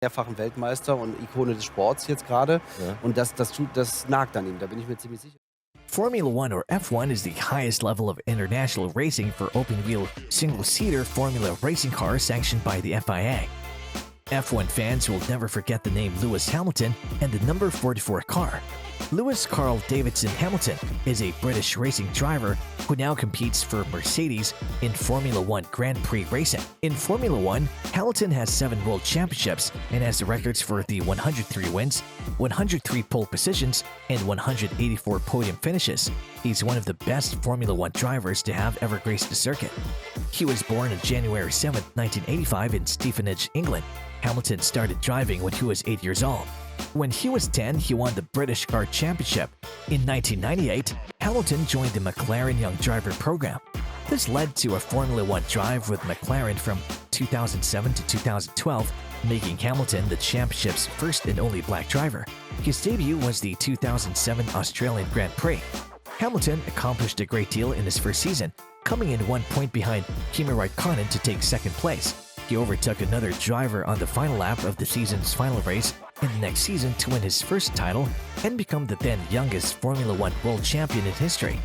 mehrfachen Weltmeister und Ikone des Sports jetzt gerade. Ja. Und das nagt an ihm, da bin ich mir ziemlich sicher. Formula One, or F1, is the highest level of international racing for open-wheel single-seater Formula racing cars sanctioned by the FIA. F1 fans will never forget the name Lewis Hamilton and the number 44 car. Lewis Carl Davidson Hamilton is a British racing driver who now competes for Mercedes in Formula One Grand Prix racing. In Formula One, Hamilton has 7 world championships and has the records for the 103 wins, 103 pole positions, and 184 podium finishes. He's one of the best Formula One drivers to have ever graced the circuit. He was born on January 7, 1985 in Stevenage, England. Hamilton started driving when he was 8 years old. When he was 10, he won the British Car Championship. In 1998, Hamilton joined the McLaren Young Driver program. This led to a Formula One drive with McLaren from 2007 to 2012, making Hamilton the championship's first and only black driver. His debut was the 2007 Australian Grand Prix. Hamilton accomplished a great deal in his first season, coming in 1 point behind Kimi Raikkonen to take second place. He overtook another driver on the final lap of the season's final race in the next season to win his first title and become the then youngest Formula One world champion in history.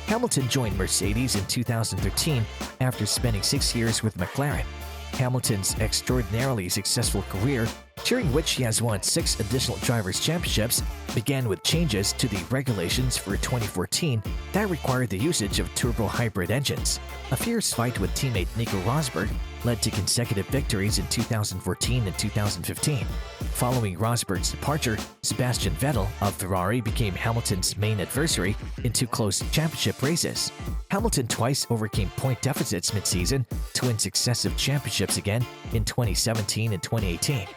Hamilton joined Mercedes in 2013 after spending 6 years with McLaren. Hamilton's extraordinarily successful career, during which he has won 6 additional drivers' championships, began with changes to the regulations for 2014 that required the usage of turbo-hybrid engines. A fierce fight with teammate Nico Rosberg led to consecutive victories in 2014 and 2015. Following Rosberg's departure, Sebastian Vettel of Ferrari became Hamilton's main adversary in 2 close championship races. Hamilton twice overcame point deficits mid-season to win successive championships again in 2017 and 2018.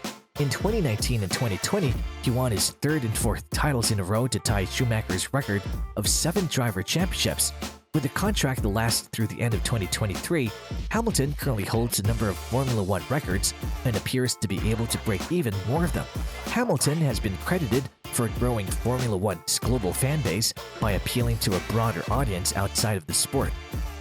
In 2019 and 2020, he won his 3rd and 4th titles in a row to tie Schumacher's record of 7 driver championships. With a contract that lasts through the end of 2023, Hamilton currently holds a number of Formula One records and appears to be able to break even more of them. Hamilton has been credited for growing Formula One's global fan base by appealing to a broader audience outside of the sport,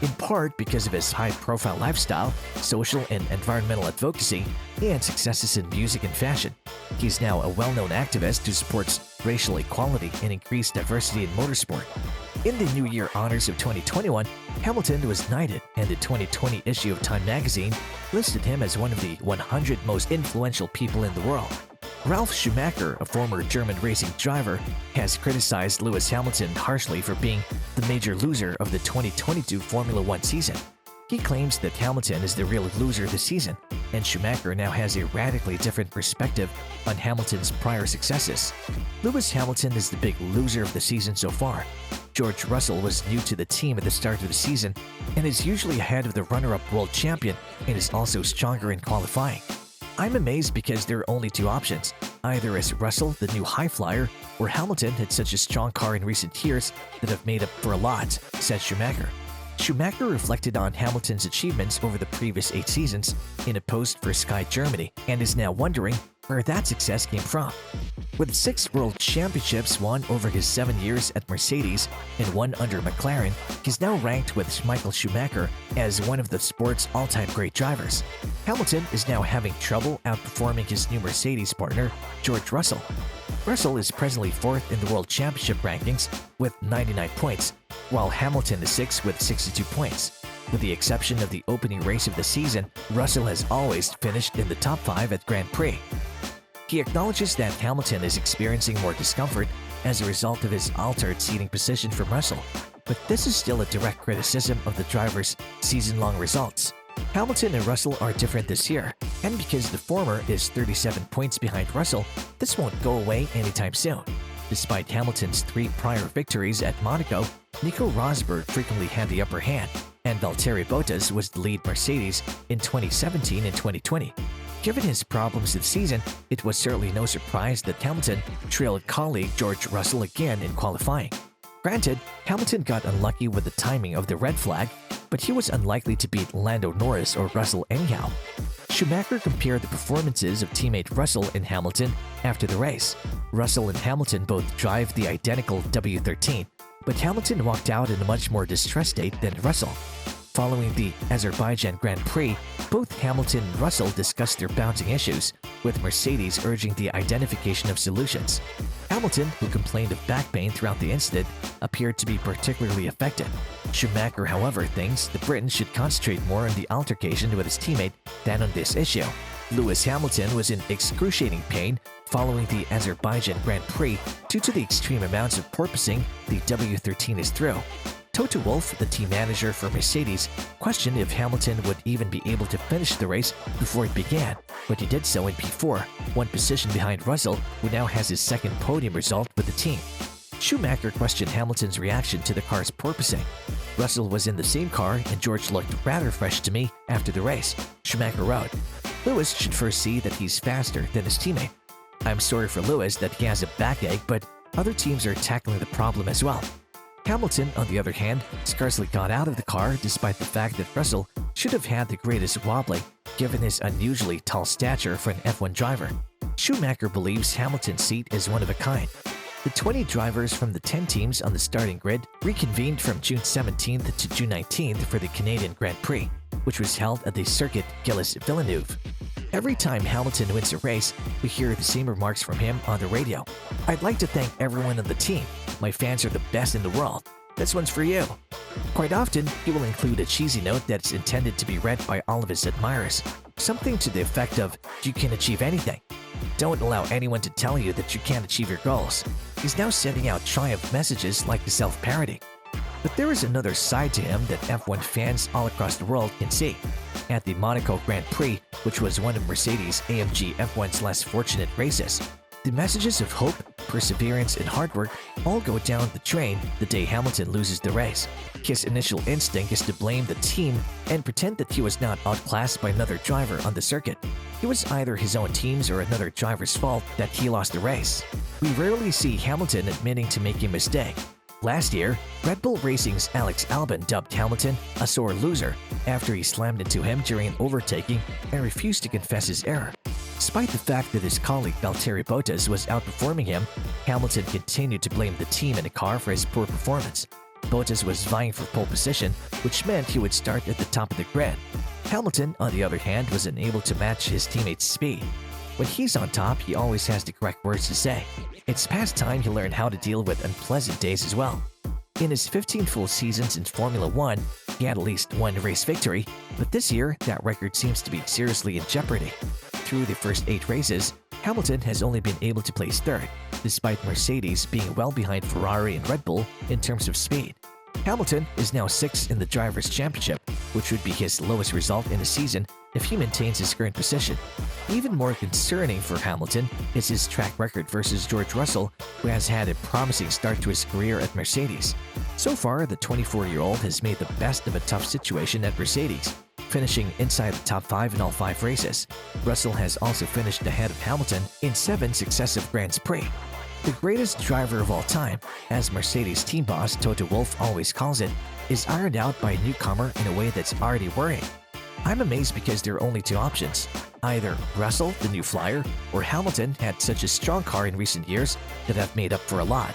in part because of his high-profile lifestyle, social and environmental advocacy, and successes in music and fashion. He's now a well-known activist who supports racial equality and increased diversity in motorsport. In the New Year honors of 2021, Hamilton was knighted, and the 2020 issue of Time magazine listed him as one of the 100 most influential people in the world. Ralf Schumacher, a former German racing driver, has criticized Lewis Hamilton harshly for being the major loser of the 2022 Formula One season. He claims that Hamilton is the real loser this season, and Schumacher now has a radically different perspective on Hamilton's prior successes. Lewis Hamilton is the big loser of the season so far. George Russell was new to the team at the start of the season and is usually ahead of the runner-up world champion and is also stronger in qualifying. I'm amazed because there are only 2 options. Either as Russell, the new high flyer, or Hamilton had such a strong car in recent years that have made up for a lot, said Schumacher. Schumacher reflected on Hamilton's achievements over the previous 8 seasons in a post for Sky Germany and is now wondering where that success came from. With 6 world championships won over his 7 years at Mercedes and 1 under McLaren, he's now ranked with Michael Schumacher as one of the sport's all-time great drivers. Hamilton is now having trouble outperforming his new Mercedes partner, George Russell. Russell is presently 4th in the World Championship rankings with 99 points, while Hamilton is 6th with 62 points. With the exception of the opening race of the season, Russell has always finished in the top 5 at Grand Prix. He acknowledges that Hamilton is experiencing more discomfort as a result of his altered seating position from Russell, but this is still a direct criticism of the driver's season-long results. Hamilton and Russell are different this year, and because the former is 37 points behind Russell, this won't go away anytime soon. Despite Hamilton's 3 prior victories at Monaco, Nico Rosberg frequently had the upper hand, and Valtteri Bottas was the lead Mercedes in 2017 and 2020. Given his problems this season, it was certainly no surprise that Hamilton trailed colleague George Russell again in qualifying. Granted, Hamilton got unlucky with the timing of the red flag, but he was unlikely to beat Lando Norris or Russell anyhow. Schumacher compared the performances of teammate Russell and Hamilton after the race. Russell and Hamilton both drive the identical W13, but Hamilton walked out in a much more distressed state than Russell. Following the Azerbaijan Grand Prix, both Hamilton and Russell discussed their bouncing issues, with Mercedes urging the identification of solutions. Hamilton, who complained of back pain throughout the incident, appeared to be particularly affected. Schumacher, however, thinks the Briton should concentrate more on the altercation with his teammate than on this issue. Lewis Hamilton was in excruciating pain following the Azerbaijan Grand Prix due to the extreme amounts of porpoising the W13 is through. Toto Wolff, the team manager for Mercedes, questioned if Hamilton would even be able to finish the race before it began, but he did so in P4, one position behind Russell, who now has his second podium result with the team. Schumacher questioned Hamilton's reaction to the car's porpoising. Russell was in the same car and George looked rather fresh to me after the race, Schumacher wrote. Lewis should first see that he's faster than his teammate. I'm sorry for Lewis that he has a backache, but other teams are tackling the problem as well. Hamilton, on the other hand, scarcely got out of the car despite the fact that Russell should have had the greatest wobbly given his unusually tall stature for an F1 driver. Schumacher believes Hamilton's seat is one of a kind. The 20 drivers from the 10 teams on the starting grid reconvened from June 17th to June 19th for the Canadian Grand Prix, which was held at the Circuit Gilles-Villeneuve. Every time Hamilton wins a race, we hear the same remarks from him on the radio. I'd like to thank everyone on the team. My fans are the best in the world. This one's for you. Quite often, he will include a cheesy note that's intended to be read by all of his admirers. Something to the effect of, you can achieve anything. Don't allow anyone to tell you that you can't achieve your goals. He's now sending out triumph messages like the self-parody. But there is another side to him that F1 fans all across the world can see. At the Monaco Grand Prix, which was one of Mercedes-AMG F1's less fortunate races, the messages of hope, perseverance, and hard work all go down the drain the day Hamilton loses the race. His initial instinct is to blame the team and pretend that he was not outclassed by another driver on the circuit. It was either his own team's or another driver's fault that he lost the race. We rarely see Hamilton admitting to making a mistake. Last year, Red Bull Racing's Alex Albon dubbed Hamilton a sore loser after he slammed into him during an overtaking and refused to confess his error. Despite the fact that his colleague Valtteri Bottas was outperforming him, Hamilton continued to blame the team and the car for his poor performance. Bottas was vying for pole position, which meant he would start at the top of the grid. Hamilton, on the other hand, was unable to match his teammate's speed. When he's on top, he always has the correct words to say. It's past time he learned how to deal with unpleasant days as well. In his 15 full seasons in Formula 1, he had at least one race victory, but this year, that record seems to be seriously in jeopardy. Through the first 8 races, Hamilton has only been able to place third, despite Mercedes being well behind Ferrari and Red Bull in terms of speed. Hamilton is now 6th in the Drivers' Championship, which would be his lowest result in a season if he maintains his current position. Even more concerning for Hamilton is his track record versus George Russell, who has had a promising start to his career at Mercedes. So far, the 24-year-old has made the best of a tough situation at Mercedes, finishing inside the top 5 in all 5 races. Russell has also finished ahead of Hamilton in 7 successive Grand Prix. The greatest driver of all time, as Mercedes team boss Toto Wolff always calls it, is ironed out by a newcomer in a way that's already worrying. I'm amazed because there are only 2 options. Either Russell, the new flyer, or Hamilton had such a strong car in recent years that have made up for a lot.